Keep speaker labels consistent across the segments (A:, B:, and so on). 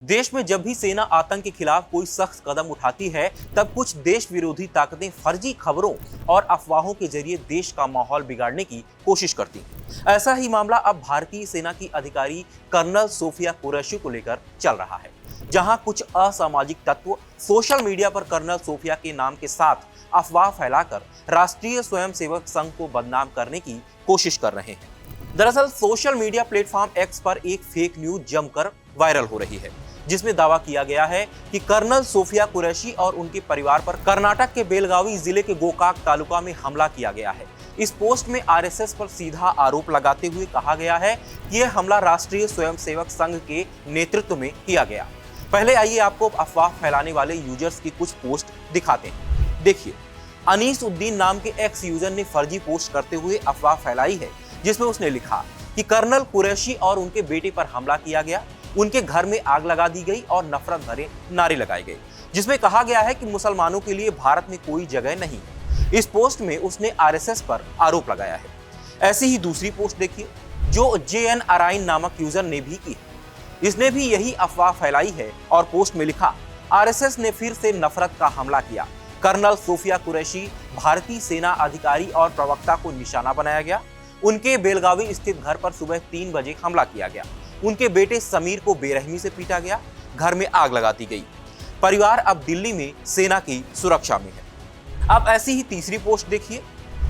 A: देश में जब भी सेना आतंक के खिलाफ कोई सख्त कदम उठाती है, तब कुछ देश विरोधी ताकतें फर्जी खबरों और अफवाहों के जरिए देश का माहौल बिगाड़ने की कोशिश करती हैं। ऐसा ही मामला अब भारतीय सेना की अधिकारी कर्नल सोफिया कुरैशी को लेकर चल रहा है, जहां कुछ असामाजिक तत्व सोशल मीडिया पर कर्नल सोफिया के नाम के साथ अफवाह फैलाकर राष्ट्रीय स्वयंसेवक संघ को बदनाम करने की कोशिश कर रहे हैं। दरअसल सोशल मीडिया प्लेटफॉर्म एक्स पर एक फेक न्यूज जमकर वायरल हो रही है, जिसमें दावा किया गया है कि कर्नल सोफिया कुरैशी और उनके परिवार पर कर्नाटक के बेलगावी जिले के गोकाक तालुका में हमला किया गया है। इस पोस्ट में आरएसएस पर सीधा आरोप लगाते हुए कहा गया है कि यह हमला राष्ट्रीय स्वयंसेवक संघ के नेतृत्व में किया गया। पहले आइए आपको अफवाह फैलाने वाले यूजर्स की कुछ पोस्ट दिखाते हैं। देखिए, अनीस उद्दीन नाम के एक्स यूजर ने फर्जी पोस्ट करते हुए अफवाह फैलाई है, जिसमें उसने लिखा कि कर्नल कुरैशी और उनके बेटे पर हमला किया गया, उनके घर में आग लगा दी गई और नफरत भरे नारे लगाए गए, जिसमें कहा गया है कि मुसलमानों के लिए भारत में कोई जगह नहीं। इस पोस्ट में उसने आरएसएस पर आरोप लगाया है। ऐसी ही दूसरी पोस्ट देखिए, जो जेएन अराइन नामक यूजर ने भी की है। इसने भी यही अफवाह फैलाई है और पोस्ट में लिखा, आरएसएस ने फिर से नफरत का हमला किया, कर्नल सोफिया कुरैशी भारतीय सेना अधिकारी और प्रवक्ता को निशाना बनाया गया, उनके बेलगावी स्थित घर पर सुबह 3 बजे हमला किया गया, उनके बेटे समीर को बेरहमी से पीटा गया, घर में आग लगा दी गई, परिवार अब दिल्ली में सेना की सुरक्षा में है। अब ऐसी ही तीसरी पोस्ट देखिए,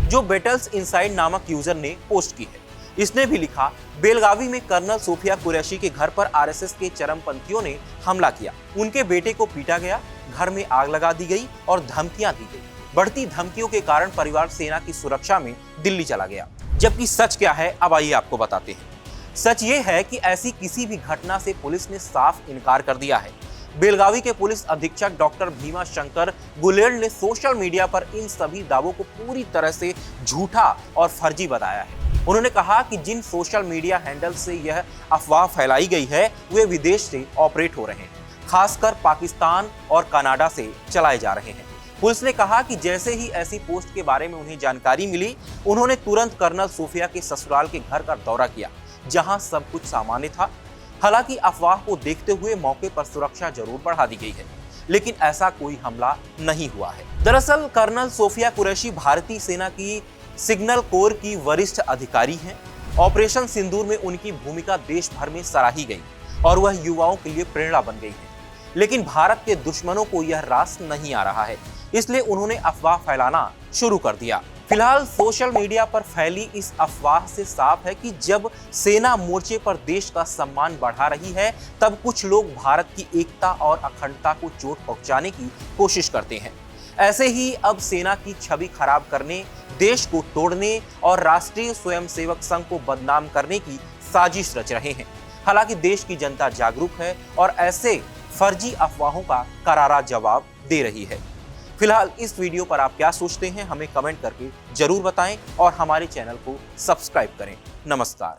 A: जो बेटल्स इनसाइड नामक यूजर ने पोस्ट की है। इसने भी लिखा, बेलगावी में कर्नल सोफिया कुरैशी के घर पर आरएसएस के चरमपंथियों ने हमला किया, उनके बेटे को पीटा गया, घर में आग लगा दी गई और धमकियां दी गई। बढ़ती धमकियों के कारण परिवार सेना की सुरक्षा में दिल्ली चला गया। जबकि सच क्या है, अब आइए आपको बताते हैं। सच ये है कि ऐसी किसी भी घटना से पुलिस ने साफ इनकार कर दिया है। बेलगावी के पुलिस अधीक्षक डॉक्टर भीमा शंकर गुलेल ने सोशल मीडिया पर इन सभी दावों को पूरी तरह से झूठा और फर्जी बताया है। उन्होंने कहा कि जिन सोशल मीडिया हैंडल से यह अफवाह फैलाई गई है, वे विदेश से ऑपरेट हो रहे हैं, खासकर पाकिस्तान और कनाडा से चलाए जा रहे हैं। पुलिस ने कहा कि जैसे ही ऐसी पोस्ट के बारे में उन्हें जानकारी मिली, उन्होंने तुरंत कर्नल सोफिया के ससुराल के घर का दौरा किया, जहां सब कुछ सामान्य था। हालांकि अफवाह को देखते हुए मौके पर सुरक्षा जरूर बढ़ा दी गई है, लेकिन ऐसा कोई हमला नहीं हुआ है। दरअसल कर्नल सोफिया कुरैशी भारतीय सेना की सिग्नल कोर की वरिष्ठ अधिकारी हैं। ऑपरेशन सिंदूर में उनकी भूमिका देश भर में सराही गई और वह युवाओं के लिए प्रेरणा बन गई है। लेकिन भारत के दुश्मनों को यह रास नहीं आ रहा है, इसलिए उन्होंने अफवाह फैलाना शुरू कर दिया। फिलहाल सोशल मीडिया पर फैली इस अफवाह से साफ है कि जब सेना मोर्चे पर देश का सम्मान बढ़ा रही है, तब कुछ लोग भारत की एकता और अखंडता को चोट पहुंचाने की कोशिश करते हैं। ऐसे ही अब सेना की छवि खराब करने, देश को तोड़ने और राष्ट्रीय स्वयंसेवक संघ को बदनाम करने की साजिश रच रहे हैं। हालांकि देश की जनता जागरूक है और ऐसे फर्जी अफवाहों का करारा जवाब दे रही है। फिलहाल इस वीडियो पर आप क्या सोचते हैं, हमें कमेंट करके जरूर बताएं और हमारे चैनल को सब्सक्राइब करें। नमस्कार।